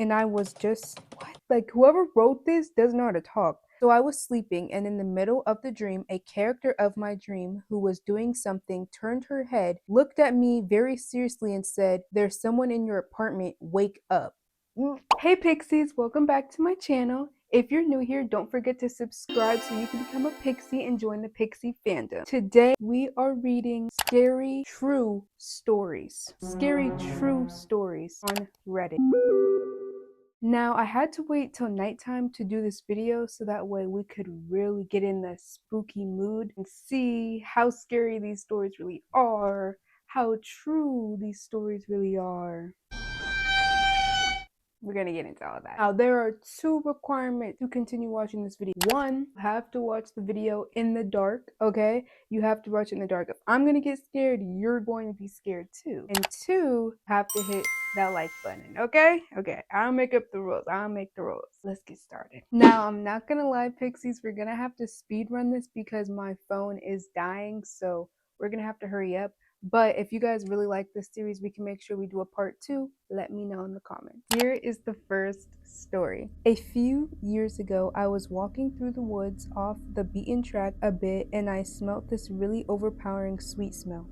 and I was just, what? Like, whoever wrote this doesn't know how to talk. So I was sleeping, and in the middle of the dream, a character of my dream who was doing something turned her head, looked at me very seriously, and said, "There's someone in your apartment, wake up." Hey Pixies, welcome back to my channel. If you're new here, don't forget to subscribe so you can become a Pixie and join the Pixie fandom. Today, we are reading Scary True Stories. Scary True Stories on Reddit. Now, I had to wait till nighttime to do this video so that way we could really get in the spooky mood and see how scary these stories really are, how true these stories really are. We're gonna get into all of that. Now, there are two requirements to continue watching this video. One, you have to watch the video in the dark, okay? You have to watch it in the dark. If I'm gonna get scared, you're going to be scared too. And two, you have to hit that like button, okay? Okay, I'll make up the rules. I'll make the rules. Let's get started. Now, I'm not gonna lie, Pixies, we're gonna have to speed run this because my phone is dying, so we're gonna have to hurry up. But if you guys really like this series, we can make sure we do a part 2. Let me know in the comments. Here is the first story. A few years ago, I was walking through the woods off the beaten track a bit, and I smelt this really overpowering sweet smell.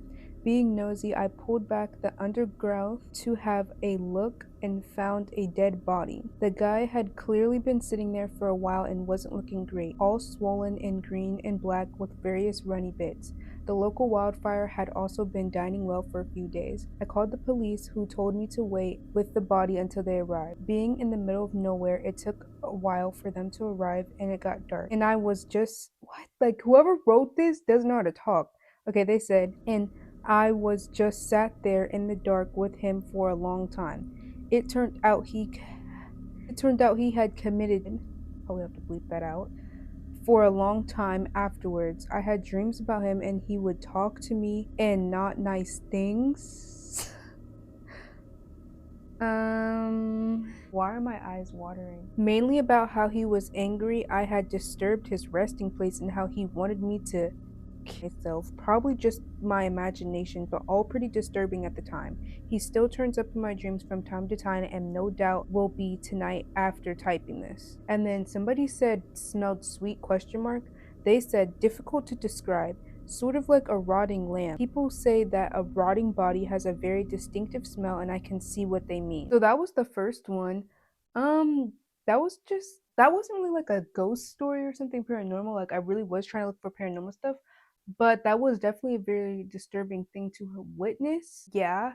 Being nosy, I pulled back the undergrowth to have a look and found a dead body. The guy had clearly been sitting there for a while and wasn't looking great, all swollen and green and black with various runny bits. The local wildfire had also been dying well for a few days. I called the police, who told me to wait with the body until they arrived. Being in the middle of nowhere, it took a while for them to arrive and it got dark. And I was just, what? Like, whoever wrote this doesn't know how to talk. Okay, they said, and I was just sat there in the dark with him for a long time. It turned out he had committed, probably have to bleep that out, for a long time afterwards. I had dreams about him and he would talk to me and not nice things. Why are my eyes watering? Mainly about how he was angry I had disturbed his resting place and how he wanted me to kill myself. Probably just my imagination, but all pretty disturbing at the time. He still turns up in my dreams from time to time and no doubt will be tonight after typing this. And then somebody said smelled sweet ? They said difficult to describe. Sort of like a rotting lamb. People say that a rotting body has a very distinctive smell and I can see what they mean. So that was the first one. That wasn't really like a ghost story or something paranormal. Like, I really was trying to look for paranormal stuff, but that was definitely a very disturbing thing to witness. Yeah.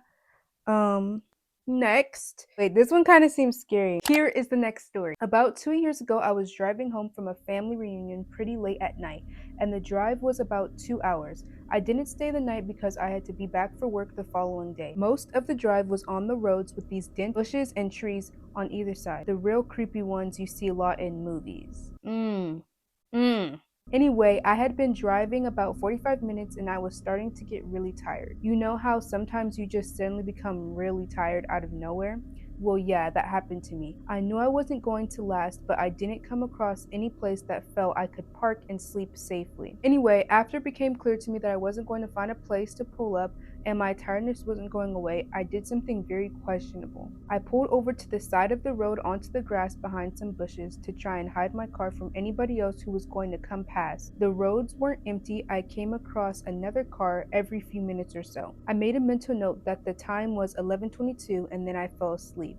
Next. Wait, this one kind of seems scary. Here is the next story. About 2 years ago, I was driving home from a family reunion pretty late at night, and the drive was about 2 hours. I didn't stay the night because I had to be back for work the following day. Most of the drive was on the roads with these dense bushes and trees on either side. The real creepy ones you see a lot in movies. Anyway, I had been driving about 45 minutes and I was starting to get really tired. You know how sometimes you just suddenly become really tired out of nowhere? Well, yeah, that happened to me. I knew I wasn't going to last, but I didn't come across any place that felt I could park and sleep safely. Anyway, after it became clear to me that I wasn't going to find a place to pull up and my tiredness wasn't going away, I did something very questionable. I pulled over to the side of the road onto the grass behind some bushes to try and hide my car from anybody else who was going to come past. The roads weren't empty. I came across another car every few minutes or so. I made a mental note that the time was 11:22 and then I fell asleep.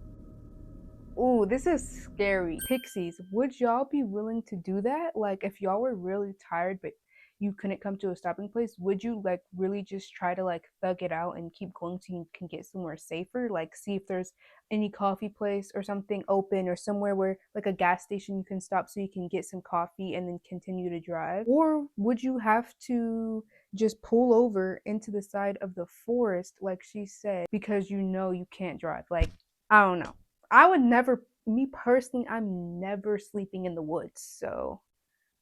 Ooh, this is scary. Pixies, would y'all be willing to do that? Like, if y'all were really tired but you couldn't come to a stopping place, would you like really just try to like thug it out and keep going so you can get somewhere safer? Like, see if there's any coffee place or something open, or somewhere where like a gas station you can stop so you can get some coffee and then continue to drive? Or would you have to just pull over into the side of the forest like she said because you know you can't drive? Like, I don't know. I would never, me personally, I'm never sleeping in the woods, so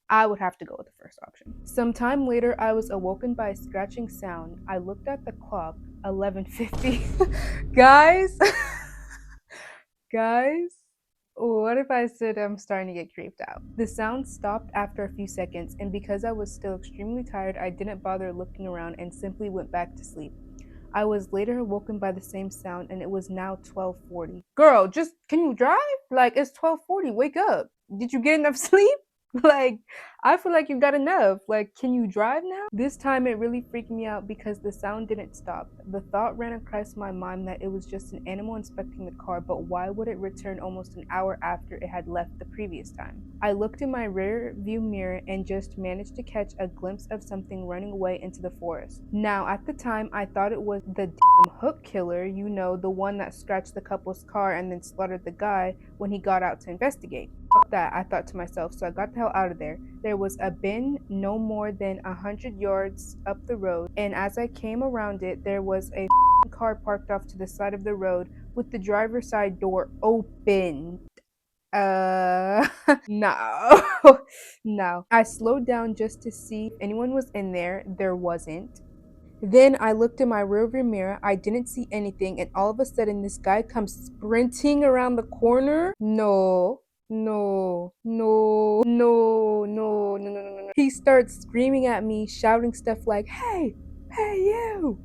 I would have to go with the first option. Sometime later, I was awoken by a scratching sound. I looked at the clock, 11:50. Guys, guys, what if I said I'm starting to get creeped out? The sound stopped after a few seconds, and because I was still extremely tired, I didn't bother looking around and simply went back to sleep. I was later awoken by the same sound, and it was now 12:40. Girl, just can you drive? Like, it's 12:40. Wake up. Did you get enough sleep? Like, I feel like you got enough. Like, can you drive now? This time it really freaked me out because the sound didn't stop. The thought ran across my mind that it was just an animal inspecting the car, but why would it return almost an hour after it had left the previous time? I looked in my rear view mirror and just managed to catch a glimpse of something running away into the forest. Now, at the time, I thought it was the damn hook killer, you know, the one that scratched the couple's car and then slaughtered the guy when he got out to investigate. Fuck that, I thought to myself, so I got the hell out of there. There was a bin no more than 100 yards up the road, and as I came around it, there was a car parked off to the side of the road with the driver's side door open. No. No. I slowed down just to see if anyone was in there. There wasn't. Then I looked in my rearview mirror. I didn't see anything, and all of a sudden, this guy comes sprinting around the corner. No. No, no, no, no, no, no, no, no. He starts screaming at me, shouting stuff like, hey, you,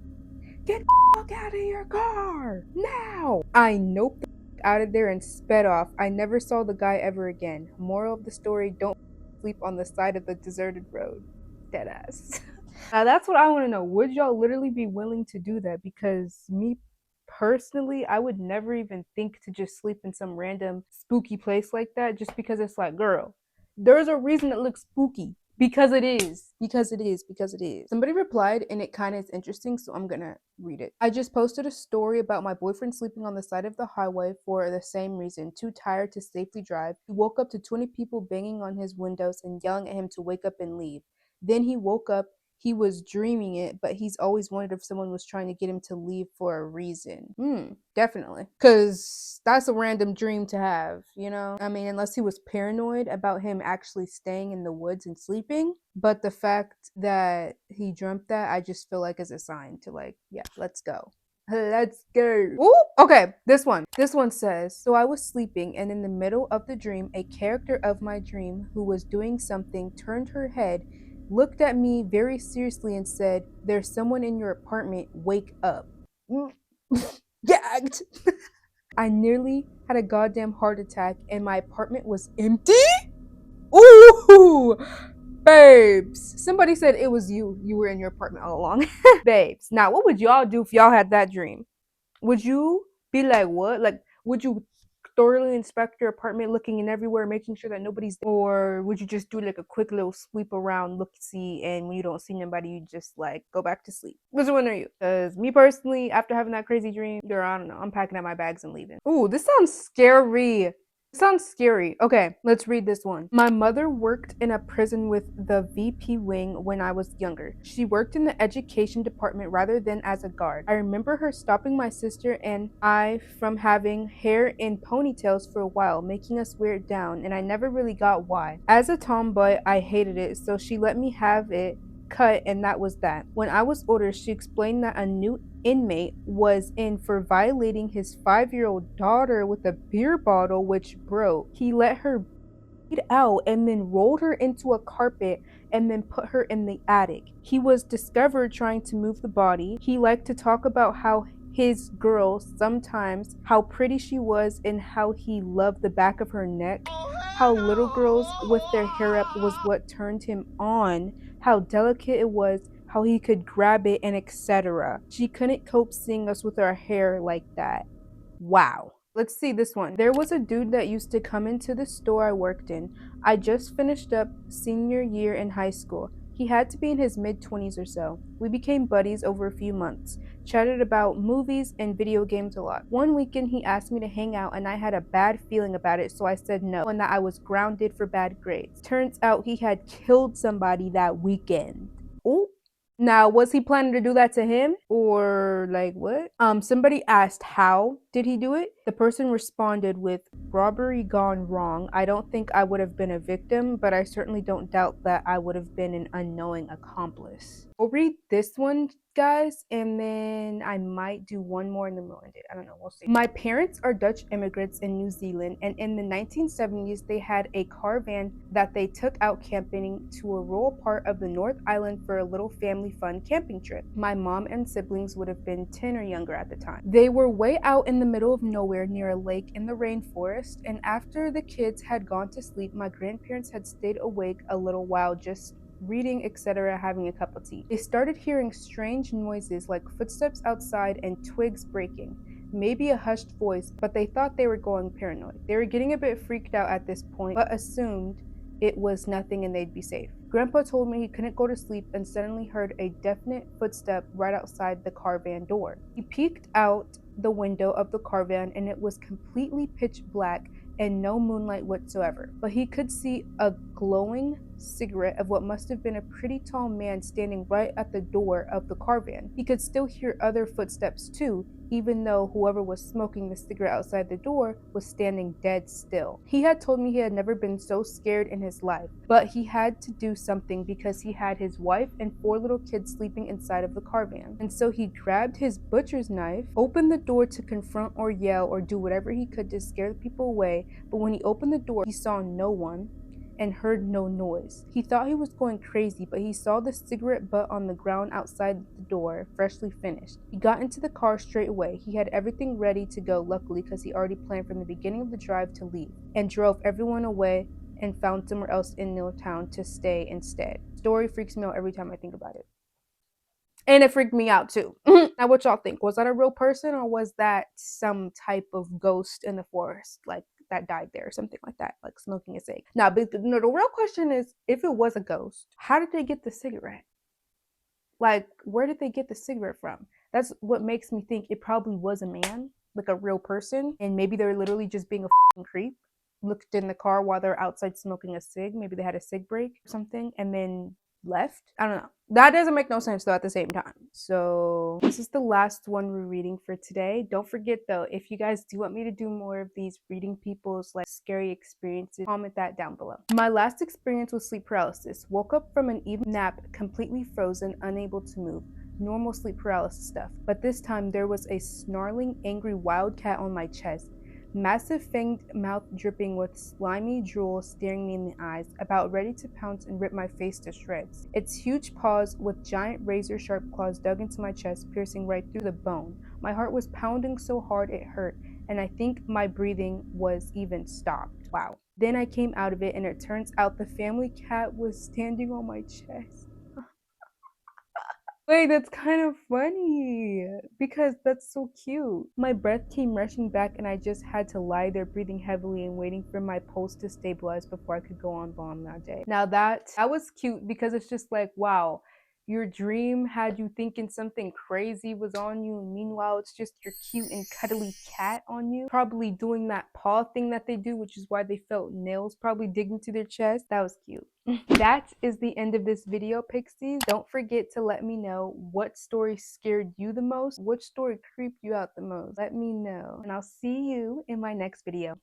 get the fuck out of your car, now. I noped out of there and sped off. I never saw the guy ever again. Moral of the story, don't sleep on the side of the deserted road. Deadass. Now that's what I want to know. Would y'all literally be willing to do that? Because me personally, I would never even think to just sleep in some random spooky place like that just because it's like, girl, there's a reason it looks spooky. Because it is. Because it is. Because it is. Somebody replied, and it kind of is interesting, so I'm gonna read it. I just posted a story about my boyfriend sleeping on the side of the highway for the same reason, too tired to safely drive. He woke up to 20 people banging on his windows and yelling at him to wake up and leave. Then he woke up. He was dreaming it, but he's always wondered if someone was trying to get him to leave for a reason. Definitely. Because that's a random dream to have, you know? I mean, unless he was paranoid about him actually staying in the woods and sleeping. But the fact that he dreamt that, I just feel like is a sign to like, yeah, let's go. Let's go. Ooh, okay, this one. This one says, so I was sleeping, and in the middle of the dream, a character of my dream who was doing something turned her head, looked at me very seriously and said, there's someone in your apartment, wake up. Gagged. I nearly had a goddamn heart attack and my apartment was empty? Ooh, babes. Somebody said it was you. You were in your apartment all along. Babes. Now, what would y'all do if y'all had that dream? Would you be like, what? Like, would you thoroughly inspect your apartment, looking in everywhere, making sure that nobody's there? Or would you just do like a quick little sweep around, look, see, and when you don't see nobody, you just like go back to sleep? Which one are you? Because me personally, after having that crazy dream, girl, I don't know, I'm packing up my bags and leaving. Ooh, this sounds scary. Sounds scary. Okay, let's read this one. My mother worked in a prison with the VP wing when I was younger. She worked in the education department rather than as a guard. I remember her stopping my sister and I from having hair in ponytails for a while, making us wear it down, and I never really got why. As a tomboy, I hated it, so she let me have it cut, and that was that. When I was older, she explained that a new inmate was in for violating his 5-year-old daughter with a beer bottle which broke. He let her bleed out and then rolled her into a carpet and then put her in the attic. He was discovered trying to move the body. He liked to talk about how his girl sometimes, how pretty she was and how he loved the back of her neck, how little girls with their hair up was what turned him on, how delicate it was, how he could grab it, and etc. She couldn't cope seeing us with our hair like that. Wow. Let's see this one. There was a dude that used to come into the store I worked in. I just finished up senior year in high school. He had to be in his mid-20s or so. We became buddies over a few months, chatted about movies and video games a lot. One weekend he asked me to hang out and I had a bad feeling about it, so I said no, and that I was grounded for bad grades. Turns out he had killed somebody that weekend. Ooh. Now, was he planning to do that to him? Or like what? Somebody asked, how Did he do it? The person responded with, robbery gone wrong. I don't think I would have been a victim, but I certainly don't doubt that I would have been an unknowing accomplice. We'll read this one, guys, and then I might do one more and then we'll end it. I don't know, we'll see. My parents are Dutch immigrants in New Zealand, and in the 1970s they had a caravan that they took out camping to a rural part of the North Island for a little family fun camping trip. My mom and siblings would have been 10 or younger at the time. They were way out in the middle of nowhere near a lake in the rainforest, and after the kids had gone to sleep, my grandparents had stayed awake a little while just reading, etc., having a cup of tea. They started hearing strange noises like footsteps outside and twigs breaking. Maybe a hushed voice, but they thought they were going paranoid. They were getting a bit freaked out at this point, but assumed it was nothing and they'd be safe. Grandpa told me he couldn't go to sleep and suddenly heard a definite footstep right outside the caravan door. He peeked out the window of the caravan and it was completely pitch black and no moonlight whatsoever, but he could see a glowing cigarette of what must have been a pretty tall man standing right at the door of the caravan. He could still hear other footsteps too, even though whoever was smoking the cigarette outside the door was standing dead still. He had told me he had never been so scared in his life, but he had to do something because he had his wife and 4 little kids sleeping inside of the caravan. And so he grabbed his butcher's knife, opened the door to confront or yell or do whatever he could to scare the people away, but when he opened the door, he saw no one and heard no noise. He thought he was going crazy, but he saw the cigarette butt on the ground outside the door, freshly finished. He got into the car straight away. He had everything ready to go, luckily, because he already planned from the beginning of the drive to leave, and drove everyone away and found somewhere else in Milltown to stay instead. Story freaks me out every time I think about it. And it freaked me out too. Now what y'all think? Was that a real person or was that some type of ghost in the forest, like that died there or something like that, like smoking a cig? Now, but the real question is, if it was a ghost, how did they get the cigarette? Like, where did they get the cigarette from? That's what makes me think it probably was a man, like a real person, and maybe they're literally just being a creep. Looked in the car while they're outside smoking a cig. Maybe they had a cig break or something, and then left. I don't know. That doesn't make no sense though at the same time. So this is the last one we're reading for today. Don't forget though, if you guys do want me to do more of these reading people's like scary experiences, comment that down below. My last experience was sleep paralysis. Woke up from an evening nap completely frozen, unable to move. Normal sleep paralysis stuff. But this time there was a snarling, angry wildcat on my chest. Massive fanged mouth dripping with slimy drool staring me in the eyes, about ready to pounce and rip my face to shreds. Its huge paws with giant razor-sharp claws dug into my chest, piercing right through the bone. My heart was pounding so hard it hurt, and I think my breathing was even stopped. Wow. Then I came out of it, and it turns out the family cat was standing on my chest. Wait, that's kind of funny because that's so cute. My breath came rushing back and I just had to lie there breathing heavily and waiting for my pulse to stabilize before I could go on bomb that day. Now that was cute because it's just like, wow, your dream had you thinking something crazy was on you, and meanwhile it's just your cute and cuddly cat on you, probably doing that paw thing that they do, which is why they felt nails probably digging to their chest. That was cute. That is the end of this video, Pixies. Don't forget to let me know what story scared you the most, which story creeped you out the most. Let me know, and I'll see you in my next video.